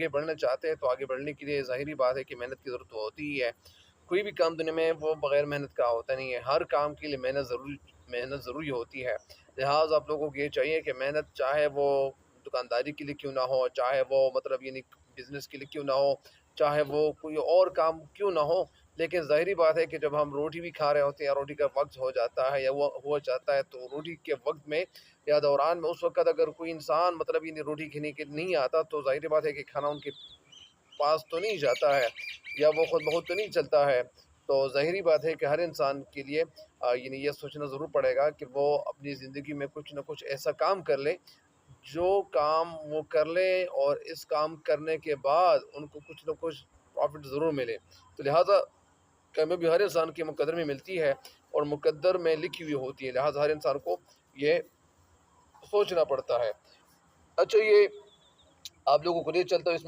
आगे बढ़ना चाहते हैं तो आगे बढ़ने के लिए ज़ाहिरी बात है कि मेहनत की ज़रूरत तो होती ही है। कोई भी काम दुनिया में वो बग़ैर मेहनत का होता नहीं है। हर काम के लिए मेहनत ज़रूरी होती है। लिहाज़ आप लोगों को ये चाहिए कि मेहनत चाहे वो दुकानदारी के लिए क्यों ना हो, चाहे वो मतलब यानी बिज़नेस के लिए क्यों ना हो, चाहे वो कोई और काम क्यों ना हो, लेकिन ज़ाहिरी बात है कि जब हम रोटी भी खा रहे होते हैं, रोटी का वक़्त हो जाता है या वो हो जाता है, तो रोटी के वक़्त में या दौरान में उस वक़्त अगर कोई इंसान मतलब यानी रोटी खाने के नहीं आता, तो ज़ाहिर-सी बात है कि खाना उनके पास तो नहीं जाता है या वो खुद ब खुद तो नहीं चलता है। तो ज़ाहिर-सी बात है कि हर इंसान के लिए यानी ये सोचना ज़रूर पड़ेगा कि वो अपनी ज़िंदगी में कुछ न कुछ ऐसा काम कर ले, जो काम वो कर ले और इस काम करने के बाद उनको कुछ न कुछ प्रॉफ़िट ज़रूर मिले। तो लिहाज़ा कामयाबी हर इंसान के मुक़द्दर में मिलती है और मुक़द्दर में लिखी हुई होती है, लिहाज़ा हर इंसान को ये सोचना पड़ता है। अच्छा ये आप लोगों को ले चलता हूँ इसमें